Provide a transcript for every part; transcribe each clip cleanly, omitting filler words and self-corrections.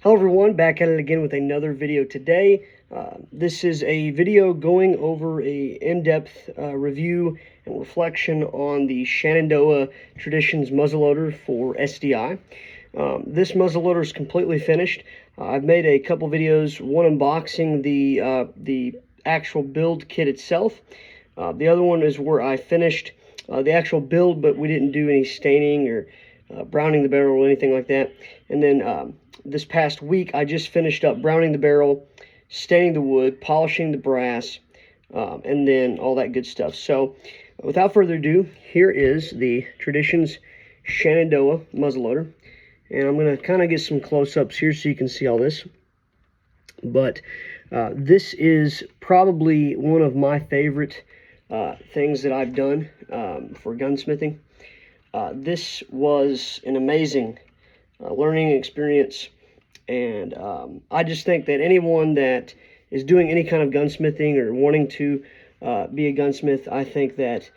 Hello everyone, back at it again with another video today. This is a video going over a in-depth review and reflection on the Shenandoah Traditions muzzleloader for SDI. This muzzleloader is completely finished. I've made a couple videos, one unboxing the actual build kit itself. The other one is where I finished the actual build, but we didn't do any staining or browning the barrel or anything like that. And then this past week, I just finished up browning the barrel, staining the wood, polishing the brass, and then all that good stuff. So without further ado, here is the Traditions Shenandoah muzzleloader. And I'm going to kind of get some close-ups here so you can see all this. But this is probably one of my favorite things that I've done for gunsmithing. This was an amazing learning experience, and I just think that anyone that is doing any kind of gunsmithing or wanting to be a gunsmith, I think that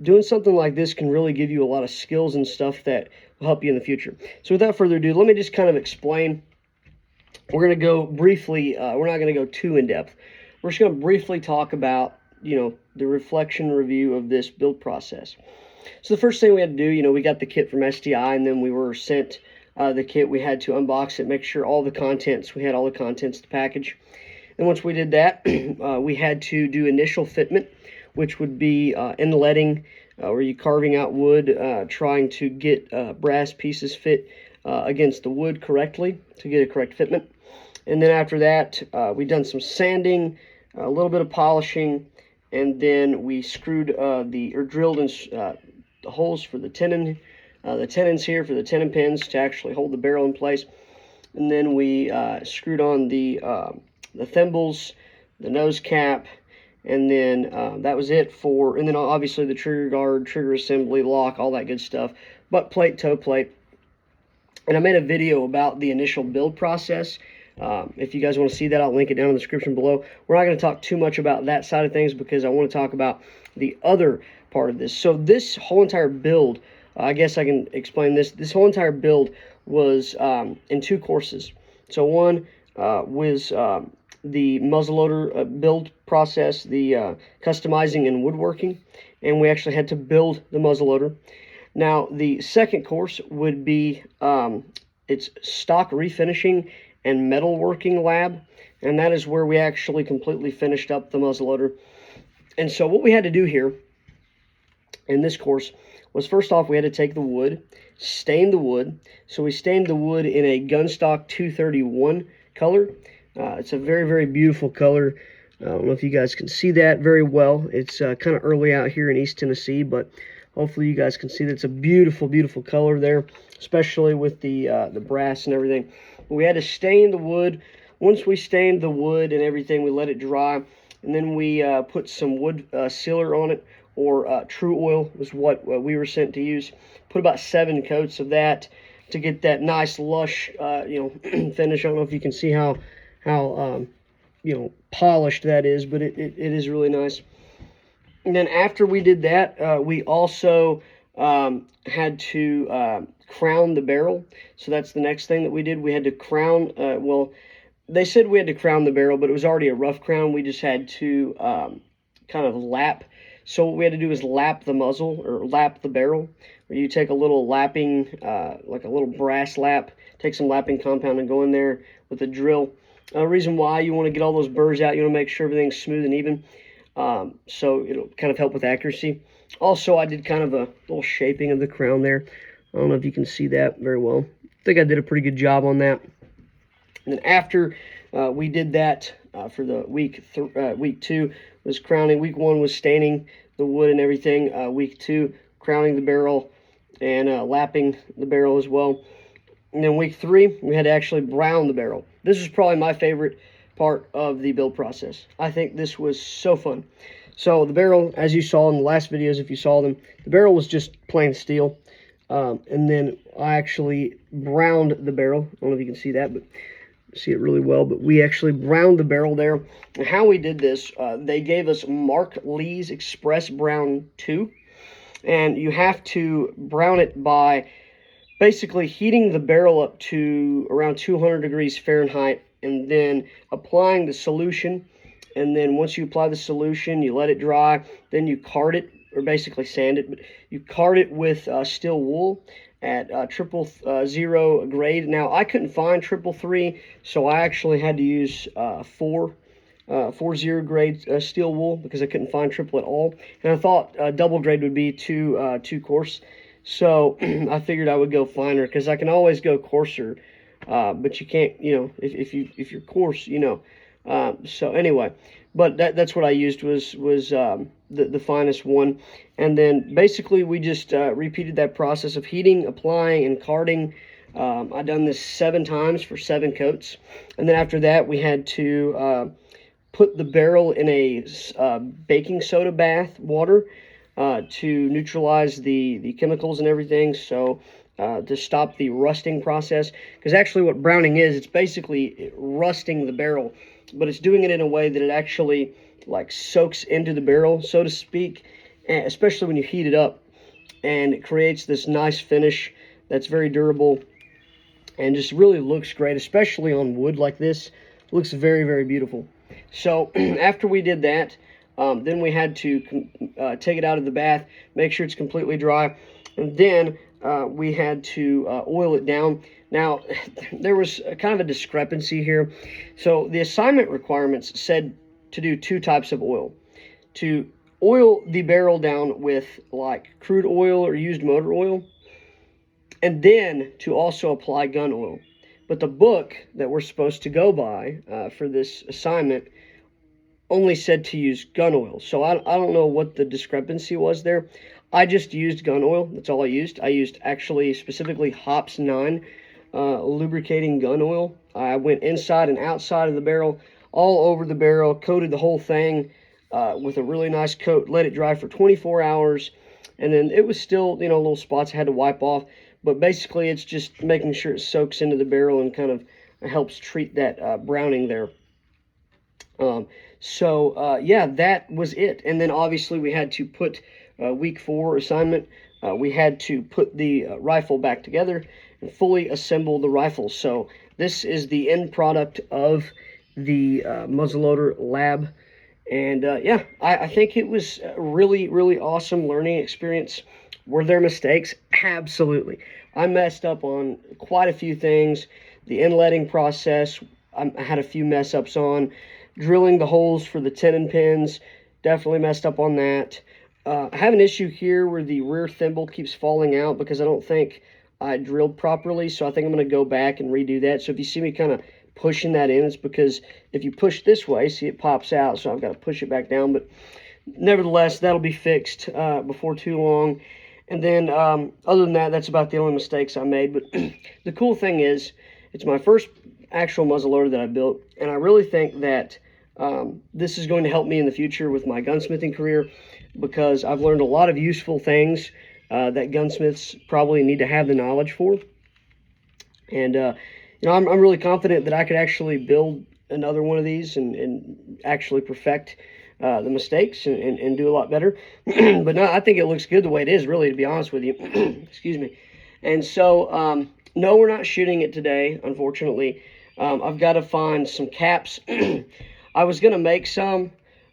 doing something like this can really give you a lot of skills and stuff that will help you in the future. So without further ado, let me just kind of explain. We're going to go briefly, we're not going to go too in-depth. We're just going to briefly talk about, the reflection review of this build process. So the first thing we had to do, we got the kit from SDI, and then we were sent the kit. We had to unbox it, make sure we had all the contents of the package. And once we did that, we had to do initial fitment, which would be inletting, where you're carving out wood, trying to get brass pieces fit against the wood correctly to get a correct fitment. And then after that, we done some sanding, a little bit of polishing, and then we screwed drilled in the holes for the tenons here for the tenon pins to actually hold the barrel in place. And then we screwed on the thimbles, the nose cap, and then that was it for, and then obviously the trigger guard, trigger assembly, lock, all that good stuff, butt plate, toe plate. And I made a video about the initial build process. If you guys want to see that, I'll link it down in the description below. We're not going to talk too much about that side of things because I want to talk about the other part of this. So this whole entire build, I guess I can explain this. This whole entire build was in two courses. So one was the muzzleloader build process, the customizing and woodworking, and we actually had to build the muzzleloader. Now the second course would be it's stock refinishing and metalworking lab, and that is where we actually completely finished up the muzzleloader. And so what we had to do here in this course was, first off, we had to take the wood, stain the wood. So we stained the wood in a Gunstock 231 color. It's a very, very beautiful color. I don't know if you guys can see that very well. It's kind of early out here in East Tennessee, but hopefully you guys can see that it's a beautiful, beautiful color there, especially with the brass and everything. But we had to stain the wood. Once we stained the wood and everything, we let it dry, and then we put some wood sealer on it, or True Oil was what we were sent to use. Put about 7 coats of that to get that nice lush finish. I don't know if you can see how polished that is, but it is really nice. And then after we did that, we also had to crown the barrel. So that's the next thing that we did. We had to crown, well, they said we had to crown the barrel, but it was already a rough crown. We just had to kind of lap. So what we had to do is lap the muzzle, or lap the barrel, where you take a little lapping, like a little brass lap, take some lapping compound and go in there with a drill. Reason why you want to get all those burrs out, you want to make sure everything's smooth and even. So it'll kind of help with accuracy. Also, I did kind of a little shaping of the crown there. I don't know if you can see that very well. I think I did a pretty good job on that. And then after we did that for the week 2 was crowning. Week 1 was staining the wood and everything. Week 2, crowning the barrel and lapping the barrel as well. And then week 3, we had to actually brown the barrel. This is probably my favorite part of the build process. I think this was so fun. So the barrel, as you saw in the last videos, if you saw them, the barrel was just plain steel. And then I actually browned the barrel. I don't know if you can see that, but see it really well. But we actually browned the barrel there. And how we did this, they gave us Mark Lee's Express Brown 2. And you have to brown it by basically heating the barrel up to around 200 degrees Fahrenheit, and then applying the solution. And then once you apply the solution, you let it dry, then you card it, or basically sand it, but you card it with steel wool at 000 grade. Now, I couldn't find 333, so I actually had to use 40 grade steel wool because I couldn't find triple at all. And I thought double grade would be too coarse. So I figured I would go finer because I can always go coarser, but you can't, if you're coarse, so anyway, but that's what I used was the finest one. And then basically we just repeated that process of heating, applying, and carding. I've done this 7 times for 7 coats. And then after that, we had to put the barrel in a baking soda bath water to neutralize the chemicals and everything, so to stop the rusting process. Because actually what browning is, it's basically rusting the barrel, but it's doing it in a way that it actually like soaks into the barrel, so to speak, and especially when you heat it up, and it creates this nice finish that's very durable and just really looks great, especially on wood like this. It looks very, very beautiful. So after we did that, then we had to take it out of the bath, make sure it's completely dry, and then we had to oil it down. Now, there was kind of a discrepancy here. So the assignment requirements said to do 2 types of oil. To oil the barrel down with like crude oil or used motor oil, and then to also apply gun oil. But the book that we're supposed to go by for this assignment only said to use gun oil. So I don't know what the discrepancy was there. I just used gun oil. That's all I used. I used actually specifically Hops 9 lubricating gun oil. I went inside and outside of the barrel, all over the barrel, coated the whole thing with a really nice coat, let it dry for 24 hours. And then it was still, little spots I had to wipe off. But basically, it's just making sure it soaks into the barrel and kind of helps treat that browning there. Yeah, that was it. And then obviously we had to put week 4 assignment. We had to put the rifle back together and fully assemble the rifle. So this is the end product of the muzzleloader lab. And yeah, I think it was a really, really awesome learning experience. Were there mistakes? Absolutely. I messed up on quite a few things. The inletting process, I had a few mess ups on. Drilling the holes for the tenon pins, definitely messed up on that. I have an issue here where the rear thimble keeps falling out because I don't think I drilled properly, so I think I'm going to go back and redo that. So if you see me kind of pushing that in, it's because if you push this way, see, it pops out, so I've got to push it back down. But nevertheless, that'll be fixed before too long. And then other than that, that's about the only mistakes I made. But the cool thing is, it's my first actual muzzleloader that I built, and I really think that this is going to help me in the future with my gunsmithing career, because I've learned a lot of useful things that gunsmiths probably need to have the knowledge for. And I'm really confident that I could actually build another one of these and actually perfect the mistakes and do a lot better. But no, I think it looks good the way it is, really, to be honest with you. Excuse me. And so no, we're not shooting it today, unfortunately. I've got to find some caps. I was going to make some,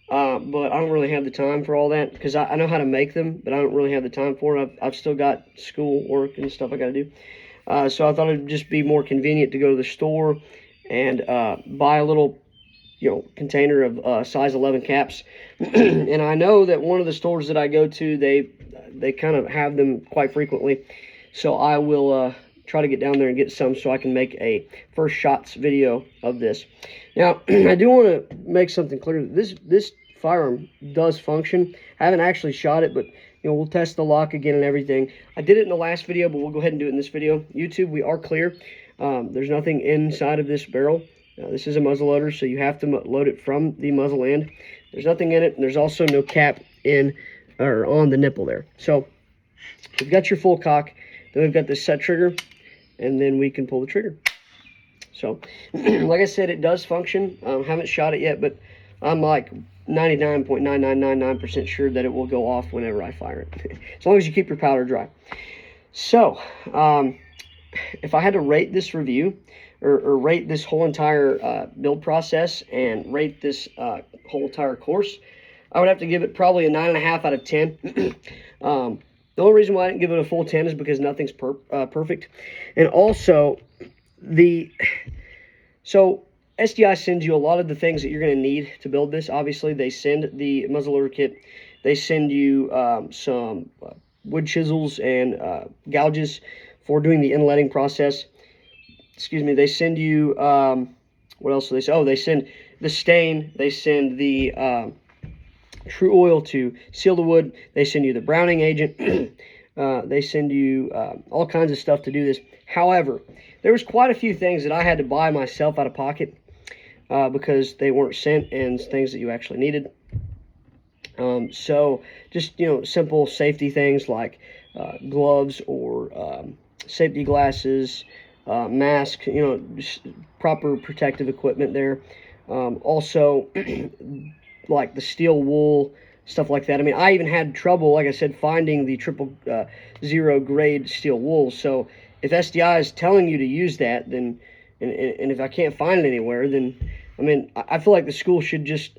but I don't really have the time for all that, because I know how to make them, but I don't really have the time for it. I've still got school work and stuff I got to do. So I thought it'd just be more convenient to go to the store and buy a little, container of size 11 caps. And I know that one of the stores that I go to, they kind of have them quite frequently. So I will try to get down there and get some so I can make a first shots video of this. Now, I do want to make something clear. This firearm does function. I haven't actually shot it, but we'll test the lock again and everything. I did it in the last video, but we'll go ahead and do it in this video. YouTube, we are clear. There's nothing inside of this barrel. This is a muzzleloader, so you have to load it from the muzzle end. There's nothing in it, and there's also no cap in or on the nipple there. So you've got your full cock. Then we've got this set trigger, and then we can pull the trigger. So, like I said, it does function. Haven't shot it yet, but I'm like 99.9999% sure that it will go off whenever I fire it, as long as you keep your powder dry. So, if I had to rate this review, or rate this whole entire build process and rate this whole entire course, I would have to give it probably a 9.5 out of 10. The only reason why I didn't give it a full 10 is because nothing's perfect. And also, so SDI sends you a lot of the things that you're going to need to build this. Obviously, they send the muzzleloader kit. They send you some wood chisels and gouges for doing the inletting process. Excuse me. They send you, what else do they send? Oh, they send the stain. They send the true oil to seal the wood. They send you the browning agent. They send you all kinds of stuff to do this. However, there was quite a few things that I had to buy myself out of pocket because they weren't sent, and things that you actually needed. So just, simple safety things like gloves or safety glasses, mask, just proper protective equipment there. Also, like the steel wool, stuff like that. I mean, I even had trouble, like I said, finding the 000 grade steel wool. So if SDI is telling you to use that, then, and if I can't find it anywhere, then, I mean, I feel like the school should just,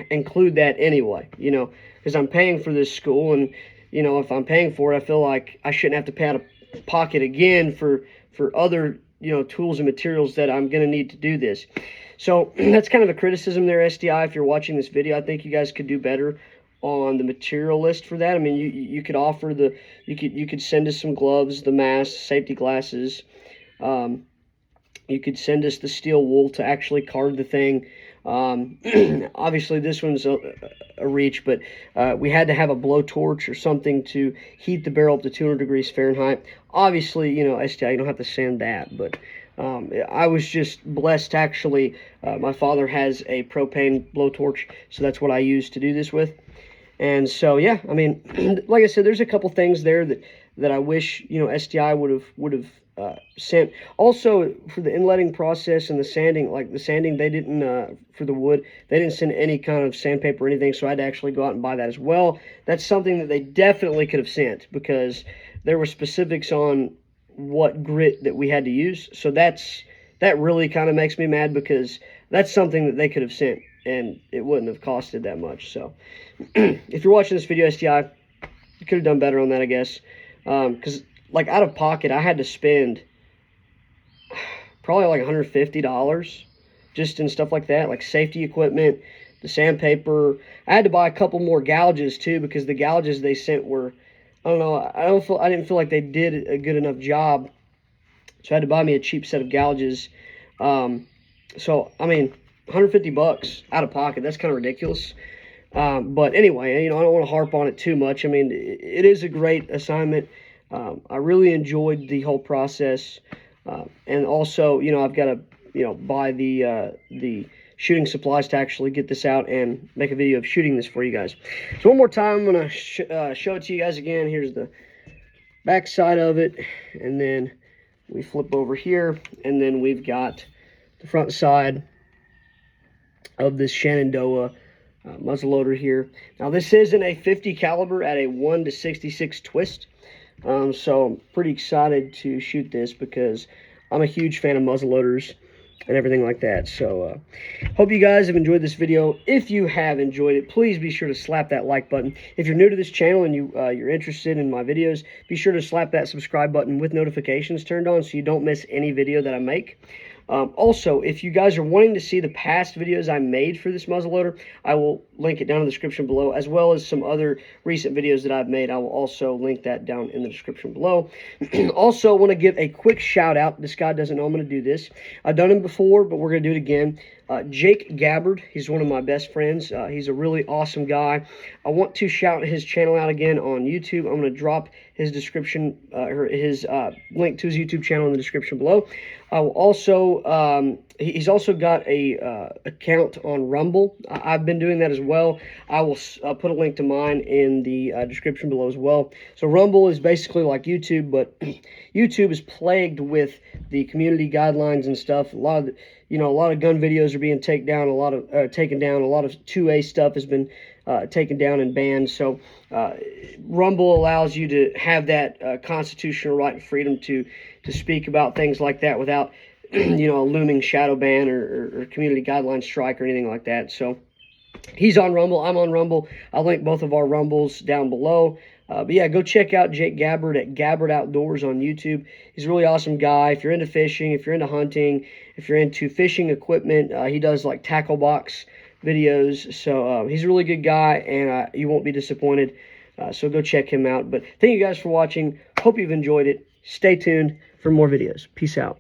include that anyway, because I'm paying for this school, and, if I'm paying for it, I feel like I shouldn't have to pay out of pocket again for other, tools and materials that I'm going to need to do this. So that's kind of a criticism there, SDI. If you're watching this video, I think you guys could do better on the material list for that. I mean, you could offer you could send us some gloves, the masks, safety glasses. You could send us the steel wool to actually card the thing. Obviously this one's a reach, but we had to have a blowtorch or something to heat the barrel up to 200 degrees Fahrenheit. Obviously, SDI, you don't have to send that, but I was just blessed to actually, my father has a propane blowtorch, so that's what I use to do this with. And so, yeah, I mean, like I said, there's a couple things there that I wish, SDI would have sent. Also, for the inletting process and the sanding, they didn't, for the wood, they didn't send any kind of sandpaper or anything, so I had to actually go out and buy that as well. That's something that they definitely could have sent, because there were specifics on what grit that we had to use. So that really kind of makes me mad, because that's something that they could have sent and it wouldn't have costed that much. So if you're watching this video, SDI, you could have done better on that, I guess, because like out of pocket I had to spend probably like $150 just in stuff like that, like safety equipment, the sandpaper. I had to buy a couple more gouges too, because the gouges they sent were, I don't know, I didn't feel like they did a good enough job, so I had to buy me a cheap set of gouges. So I mean, $150 out of pocket, that's kind of ridiculous. But anyway, I don't want to harp on it too much. I mean, it is a great assignment. I really enjoyed the whole process, and also, I've got to, buy the shooting supplies to actually get this out and make a video of shooting this for you guys. So one more time, I'm going to show it to you guys again. Here's the back side of it, and then we flip over here, and then we've got the front side of this Shenandoah muzzleloader here. Now this isn't a 50 caliber at a 1:66 twist, so I'm pretty excited to shoot this because I'm a huge fan of muzzleloaders and everything like that. So hope you guys have enjoyed this video. If you have enjoyed it, please be sure to slap that like button. If you're new to this channel and you're interested in my videos, be sure to slap that subscribe button with notifications turned on so you don't miss any video that I make. Also, if you guys are wanting to see the past videos I made for this muzzleloader, I will link it down in the description below, as well as some other recent videos that I've made. I will also link that down in the description below. Also, want to give a quick shout out. This guy doesn't know I'm going to do this. I've done it before, but we're going to do it again. Jake Gabbard, he's one of my best friends. He's a really awesome guy. I want to shout his channel out again on YouTube. I'm going to drop his description, or his link to his YouTube channel in the description below. I will also, he's also got a account on Rumble. I've been doing that as well. I will put a link to mine in the description below as well. So Rumble is basically like YouTube, but YouTube is plagued with the community guidelines and stuff. A lot of gun videos are being taken down. A lot of 2A stuff has been taken down and banned. So Rumble allows you to have that constitutional right and freedom to speak about things like that without you know, a looming shadow ban or community guideline strike or anything like that. So he's on Rumble. I'm on Rumble. I'll link both of our Rumbles down below. But yeah, go check out Jake Gabbard at Gabbard Outdoors on YouTube. He's a really awesome guy. If you're into fishing, if you're into hunting, if you're into fishing equipment, he does like tackle box videos. So he's a really good guy, and you won't be disappointed. So go check him out. But thank you guys for watching. Hope you've enjoyed it. Stay tuned for more videos. Peace out.